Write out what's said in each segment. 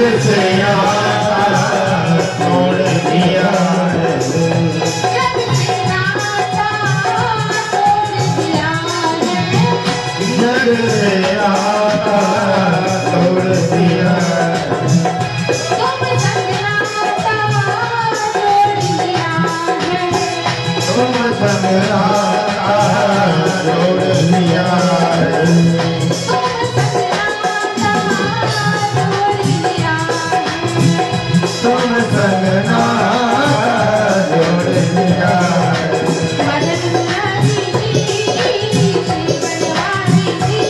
से आता छोड़ दिया है, जग से नाता तोड़ दिया है, जग से आता छोड़ दिया है, तुम संग नाता तोड़ दिया है, तुम संग नाता छोड़ दिया है, तुम संग नाता तोड़ दिया है, तुम संग नाता छोड़ दिया है। मदन नारी जी श्री बनवारी जी,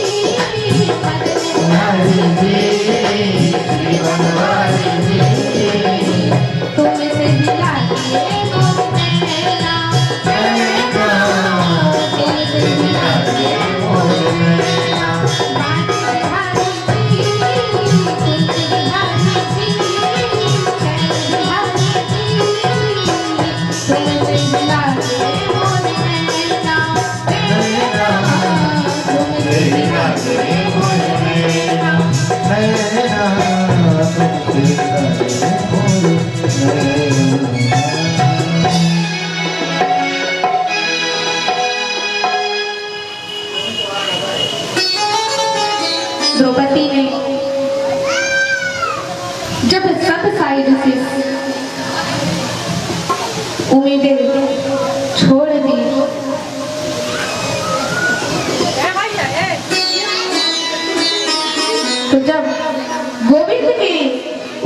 मदन नारी जी, श्री बनवारी जी, तुमसे मिला के मोह मैला, तुमसे मिला के मोह मैला, बात बिहारी जी, कुंज बिहारी जी, चैन बिहारी जी, तुमसे मिला के मोह मैला, तुमसे मिला के मोह मैला। नैना तुमसे द्रौपदी ने जब सब साइड से उम्मीदें छोड़ दी, तो जब गोविंद के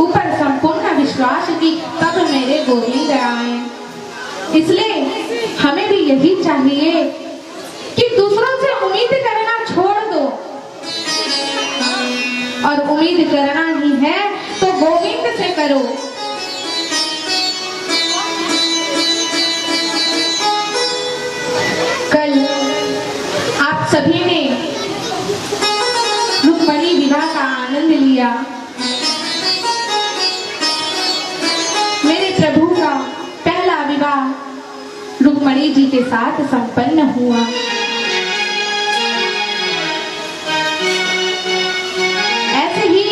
ऊपर संपूर्ण विश्वास की, तब मेरे गोविंद आए। इसलिए हमें भी यही चाहिए कि दूसरों से उम्मीद करना छोड़ दो, और उम्मीद करना ही है तो गोविंद से करो। कल आप सभी ने रुक्मणी विवाह का आनंद लिया। मेरे प्रभु का पहला विवाह रुक्मणी जी के साथ संपन्न हुआ। ऐसे ही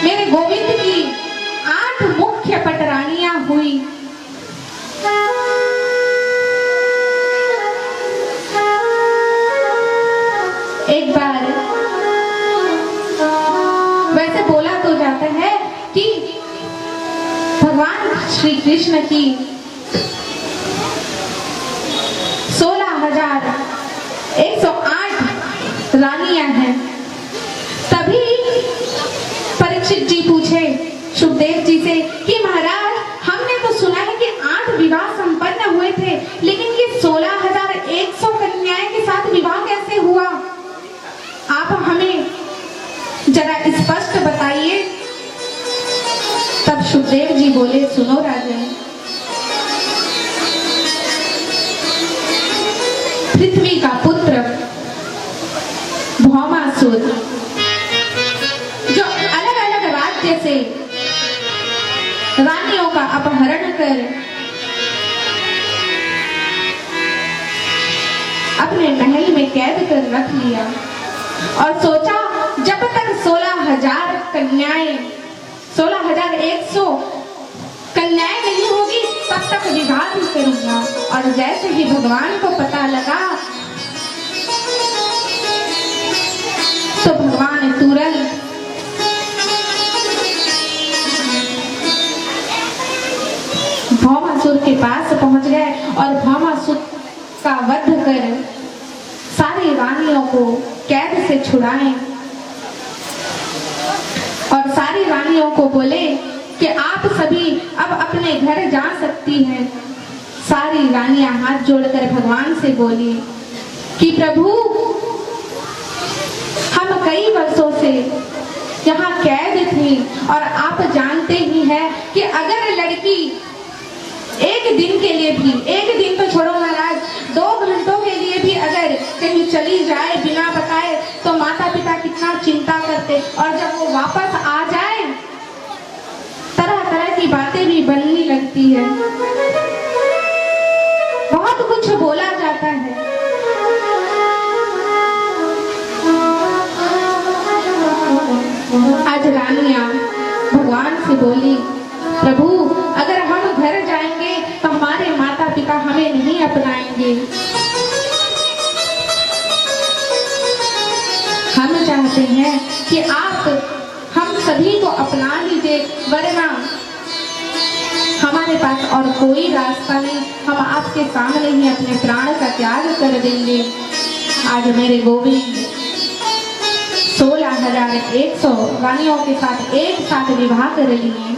मेरे गोविंद की 8 मुख्य पटरानियां हुई। एक बार वैसे बोला तो जाता है कि भगवान श्री कृष्ण की 16,108 रानियां हैं। तभी परीक्षित जी पूछे सुखदेव जी से कि महाराज, हमने तो सुना है कि 8 विवाह संपन्न हुए थे, लेकिन ये 16,100 कन्याएं के साथ विवाह कैसे हुआ? आप हमें जरा स्पष्ट बताइए। तब सुखदेव जी बोले, सुनो राजन, पृथ्वी का पुत्र भौमासुर जो अलग अलग राज्य से रानियों का अपहरण कर अपने महल में कैद कर रख लिया, और सोचा जब तक 16,000 कन्याएं 16,100 कन्याएं नहीं होगी तब तक विवाह भी करूंगा। और जैसे ही भगवान को पता लगा तो भगवान तुरंत भौमासुर के पास पहुंच गए और भौमासुर का वध कर सारी रानियों को कैद से छुड़ाए, और सारी रानियों को बोले कि आप सभी अब अपने घर जा सकती हैं। सारी रानियां हाथ जोड़कर भगवान से बोली कि प्रभु, हम कई वर्षों से यहाँ कैद थी, और आप जानते ही हैं कि अगर लड़की एक दिन के लिए भी, एक दिन तो छोड़ो महाराज, 2 घंटों के लिए भी अगर कहीं चली जाए बिना बताए तो माता पिता कितना चिंता करते, और जब वो वापस आ जाए तरह तरह की बातें भी बनने लगती है, बहुत कुछ बोला जाता है। आज रानियां बोली, प्रभु अगर हम घर जाएंगे तो हमारे माता पिता हमें नहीं अपनाएंगे। हम चाहते हैं कि आप हम सभी को अपना लीजिए, वरना हमारे पास और कोई रास्ता नहीं, हम आपके सामने ही अपने प्राण का त्याग कर देंगे। आज मेरे गोविंद 16,100 रानियों के साथ एक साथ विवाह कर लिए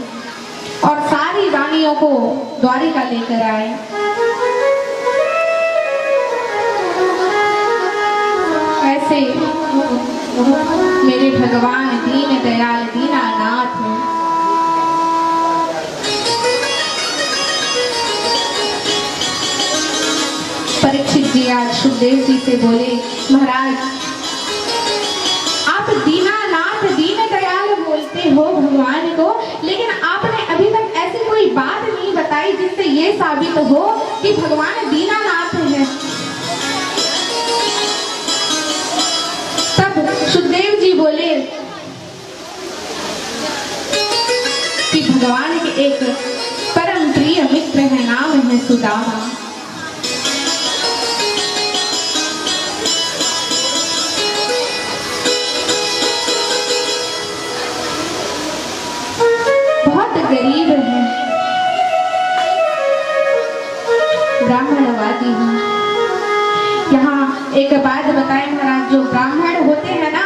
और सारी रानियों को द्वारिका लेकर आए। ऐसे मेरे भगवान दीन दयाल दीनानाथ परीक्षित जी आज सुखदेव जी से बोले, महाराज आप दीनानाथ दीन दयाल बोलते हो भगवान को, लेकिन आपने अभी तक ऐसी कोई बात नहीं बताई जिससे ये साबित हो कि भगवान दीनानाथ है। तब सुखदेव जी बोले कि भगवान के एक परम प्रिय मित्र है, नाम है सुदामा। गरीब है, ब्राह्मणवादी है। यहाँ एक बात बताएं महाराज, जो ब्राह्मण होते हैं ना,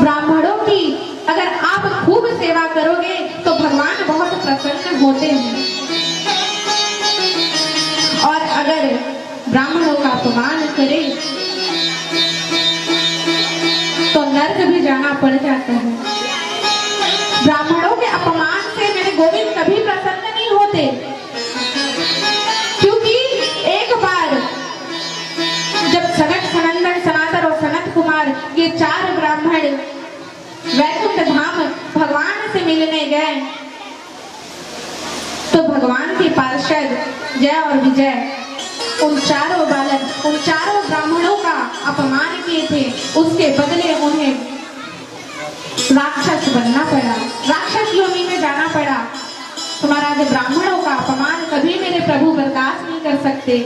ब्राह्मणों की अगर आप खूब सेवा करोगे तो भगवान बहुत प्रसन्न होते हैं, और अगर ब्राह्मणों का अपमान करे तो नर्क भी जाना पड़ जाता है। ब्राह्मणों के अपमान से मेरे गोविंद कभी प्रसन्न नहीं होते, क्योंकि एक बार जब सनक सनंदन सनातन और सनत कुमार ये 4 ब्राह्मण वैकुंठ धाम भगवान से मिलने गए तो भगवान के पार्षद जय और विजय उन चारों ब्राह्मणों का अपमान किए थे, उसके बदले उन्हें राक्षस बनना पड़ा, राक्षस योनि में जाना पड़ा। तुम्हारा जो ब्राह्मणों का अपमान कभी मेरे प्रभु बर्दाश्त नहीं कर सकते,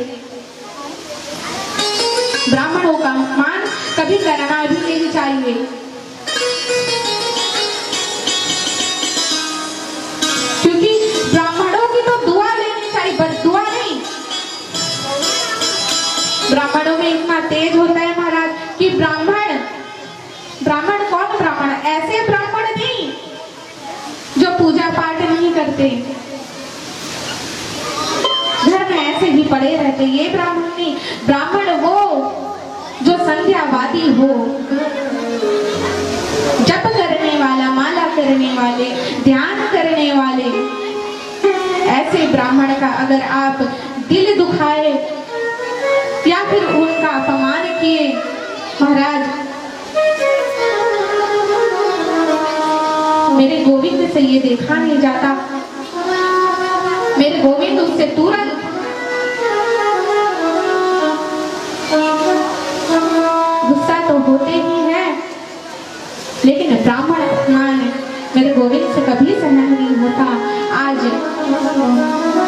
ब्राह्मणों का अपमान कभी करना भी नहीं चाहिए। क्योंकि ब्राह्मणों की तो दुआ लेनी चाहिए, बस दुआ नहीं। ब्राह्मणों में इतना तेज होता है महाराज कि ब्राह्मण कौन ब्राह्मण, ऐसे ब्राह्मण नहीं जो पूजा पाठ नहीं करते, घर में ऐसे ही पड़े रहते, ये ब्राह्मण नहीं। ब्राह्मण वो जो संध्यावादी हो, जप करने वाला, माला करने वाले, ध्यान करने वाले, ऐसे ब्राह्मण का अगर आप दिल दुखाए या फिर उनका अपमान किए महाराज, मेरे गोविंद से ये देखा नहीं जाता। मेरे गोविंद उससे तुरंत गुस्सा तो होते ही हैं, लेकिन ब्राह्मण अपमान मेरे गोविंद से कभी सहन नहीं होता। आज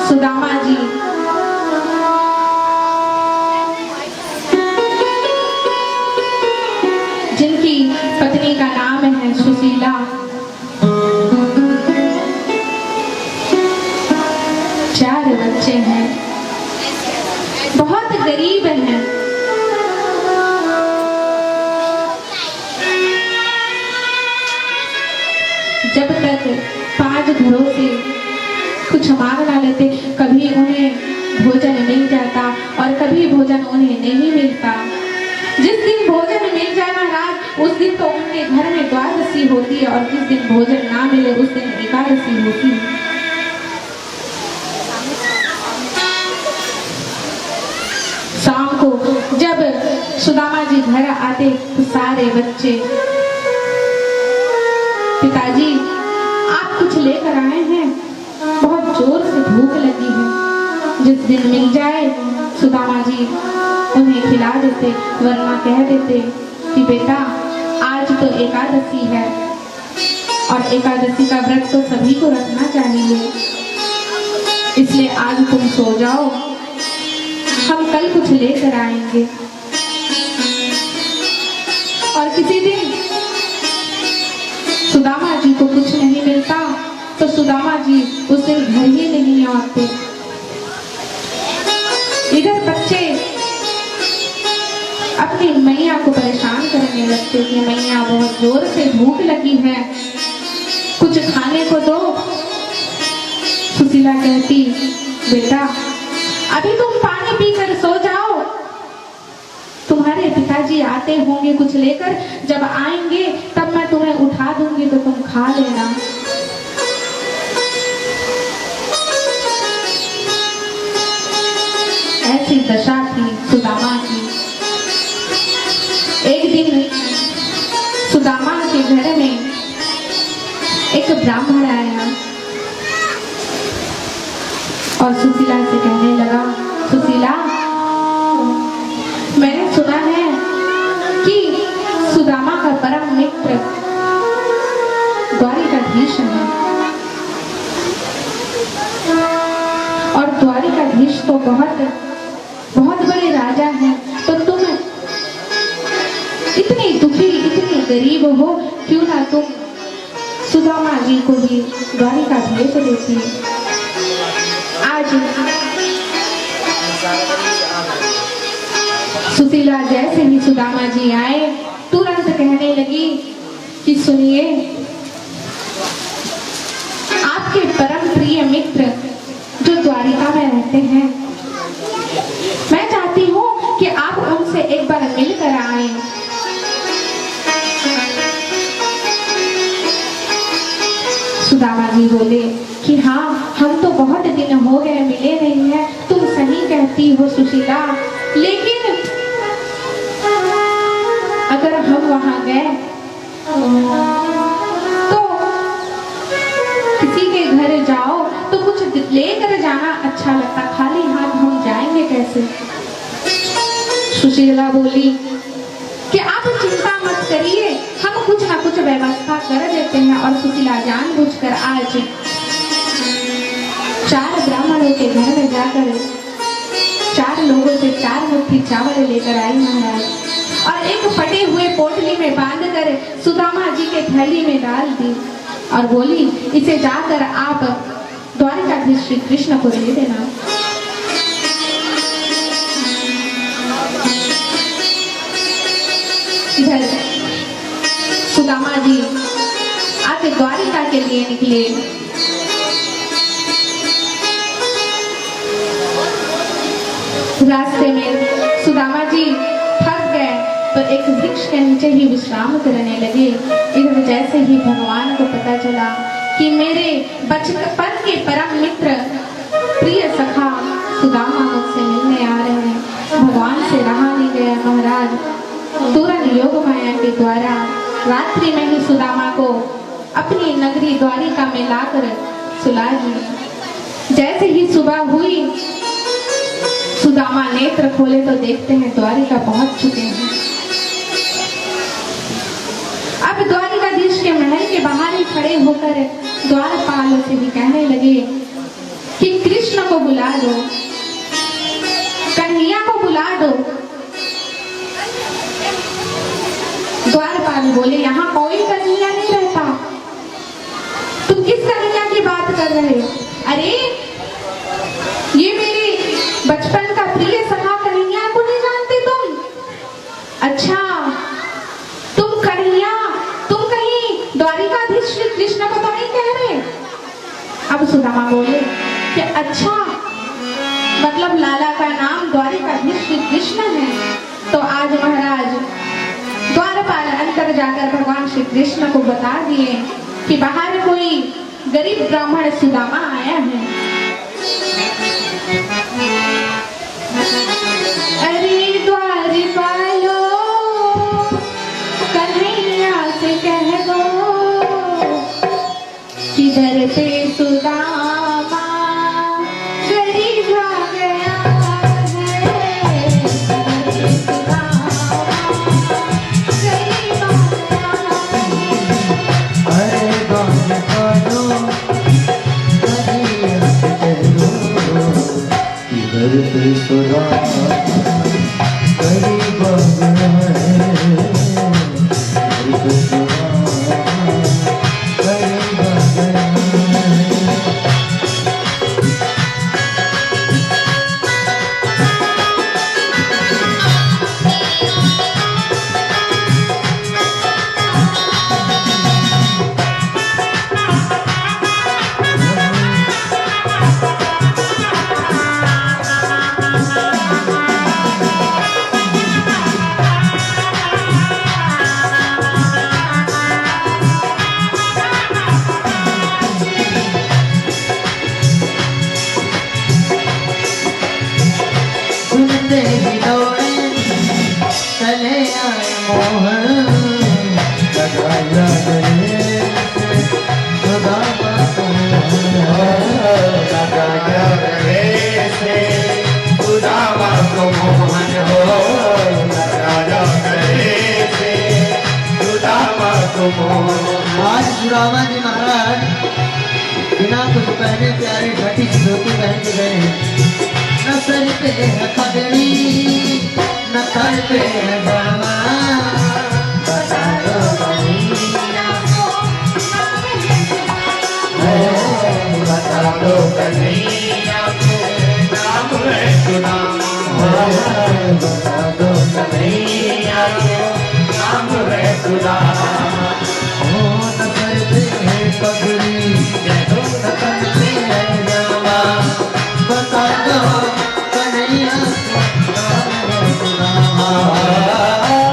सुदामा जी जिनकी पत्नी का नाम है सुशीला, चार बच्चे हैं, बहुत गरीब हैं। जब तक 5 घरों से कुछ मांग ना लेते, कभी उन्हें भोजन मिल जाता और कभी भोजन उन्हें नहीं मिलता। जिस दिन भोजन मिल जाए महाराज, उस दिन तो उनके घर में द्वादशी होती है, और जिस दिन भोजन ना मिले उस दिन एकादशी होती है। शाम को जब सुदामा जी घर आते तो सारे बच्चे, पिताजी आप कुछ लेकर आए हैं, बहुत जोर से भूख लगी है। जिस दिन मिल जाए सुदामा जी उन्हें खिला देते, वरना कह देते कि बेटा आज तो एकादशी है और एकादशी का व्रत तो सभी को रखना चाहिए, इसलिए आज तुम सो जाओ, हम कल कुछ लेकर आएंगे। और किसी दिन सुदामा जी को कुछ नहीं मिलता तो सुदामा जी उस दिन घर ही नहीं आते। इधर बच्चे अपनी मैया को परेशान करने लगते कि मैया बहुत जोर से भूख लगी है, कुछ खाने को दो। सुशीला कहती, बेटा अभी तुम पानी पीकर सो जाओ, तुम्हारे पिताजी आते होंगे कुछ लेकर, जब आएंगे तब मैं तुम्हें उठा दूंगी तो तुम खा लेना। ऐसी दशा थी सुदामा की। एक दिन सुदामा के घर में एक ब्राह्मण आया और सुशीला से कहने लगा, सुशीला मैंने सुना है कि सुदामा का परम मित्र द्वारिकाधीश है और द्वारिकाधीश तो बहुत बड़े राजा हैं, तो तुम इतनी दुखी इतनी गरीब हो, क्यों ना तुम सुदामा जी को भी द्वारिका भेज देती। आज सुशीला जैसे ही सुदामा जी आए तुरंत कहने लगी कि सुनिए, आपके परम प्रिय मित्र जो द्वारिका में रहते हैं, मैं चाहती हूँ कि आप उनसे एक बार मिलकर आए। सुदामा जी बोले कि हाँ, हम तो बहुत दिन हो गए मिले नहीं हैं, तुम सही कहती हो सुशीला, लेकिन अगर हम वहां गए तो किसी के घर जाओ तो कुछ लेकर जाना अच्छा लगता, खाली हाथ हम जाएंगे कैसे। सुशीला बोली कि आप चिंता मत करिए, हम कुछ ना कुछ व्यवस्था कर देते हैं। और सुशीला जानबूझकर आज 4 ब्राह्मणों के घर में जाकर 4 लोगों से 4 मुट्ठी चावल लेकर आई महाराज, और एक फटे हुए पोटली में बांधकर सुदामा जी के थैली में डाल दी और बोली, इसे जाकर आप द्वारिकाधीश श्री कृष्ण को दे देना। इधर सुदामा जी आज द्वारिका के लिए निकले। रास्ते में सुदामा जी थक गए तो एक वृक्ष के नीचे ही विश्राम करने लगे। इधर जैसे ही भगवान को पता चला कि मेरे बचपन के परम मित्र प्रिय सखा सुदामा मुझसे मिलने आ रहे हैं, भगवान से रहा नहीं गया महाराज। तुरंत योग माया के द्वारा रात्रि में ही सुदामा को अपनी नगरी द्वारिका में लाकर सुला दिया। जैसे ही सुबह हुई सुदामा नेत्र खोले तो देखते हैं द्वारिका पहुंच चुके हैं। अब द्वारिकाधीश के महल के बाहर ही खड़े होकर द्वारपाल से भी कहने लगे कि कृष्ण को बुला दो, कन्हैया को बुला दो। द्वारपाल बोले, यहाँ कोई कन्हैया नहीं रहता, तुम किस कन्हैया की बात कर रहे हो? अरे ये मेरे बचपन का प्रिय सखा कन्हैया को नहीं जानते तुम? अच्छा तुम कन्हैया, तुम कहीं द्वारिकाधीश श्री कृष्ण को तो नहीं कह रहे? अब सुदामा बोले कि अच्छा, मतलब लाला का नाम द्वारिकाधीश श्री कृष्ण है। तो आज महाराज द्वारपाल अंदर जाकर भगवान श्री कृष्ण को बता दिए कि बाहर कोई गरीब ब्राह्मण सुदामा आया है। अरे द्वारपालो, कन्हैया से कह दो किधर पे सुदामा गरीब आ गया है, सुदामा गरीब आ गया करते सुधा करी बगन है करते सुधा करी बगन है सुनते ही दौड़े चले आए मोहन लगाया गले खुदा लगाया गले से खुदा को मोहन हो लगाया गले से खुदा को मोहन। आज सुदामा जी महाराज बिना कुछ पहने प्यारे घटी की धोती पहन के गए। न सर पे है पगड़ी न सर पे है गरमा बता दो कन्हैया बता दो कन्हैया नाम है सुदामा बता दो कन्हैया नाम है सुदामा। न सर पे है पगड़ी न सर पे है गरमा बता दो कन्हैया नाम है सुदामा।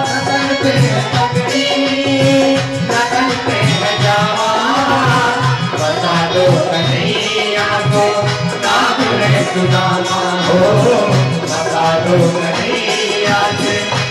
नतन पे पगड़ी नतन पे जामा बता दो कन्हैया को नाम है सुदामा हो बता दो कन्हैया के नाम है सुदामा।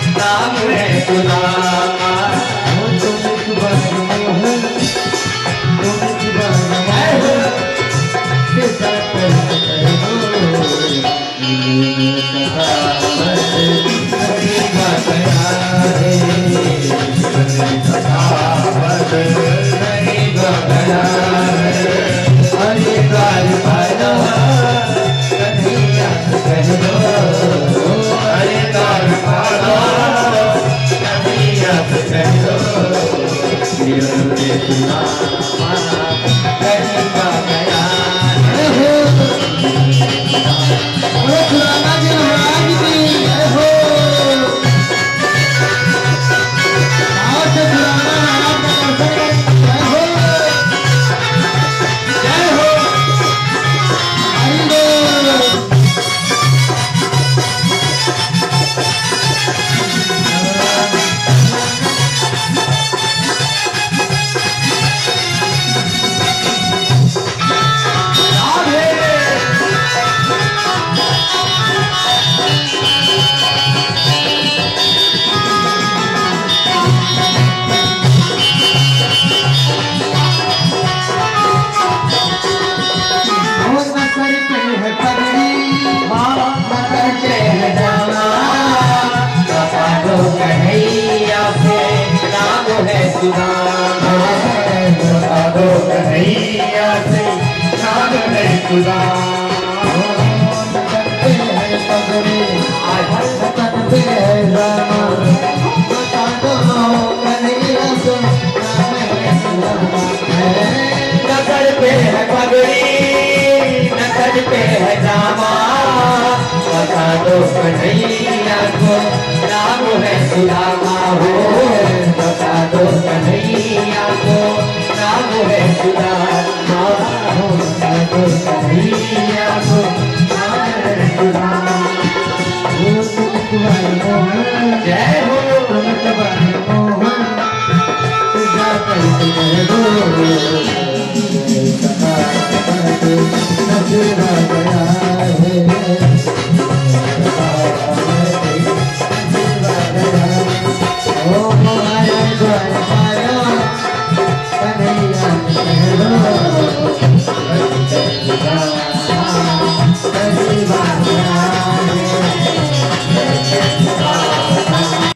तुम एक बार मोहन तुम एक बार मोहन के साथ कन्हैया को नाम है सुदामा हो बता दो कन्हैया को नाम है सुदामा हो बता दो कन्हैया को नाम है सुदामा। जय हो मोहन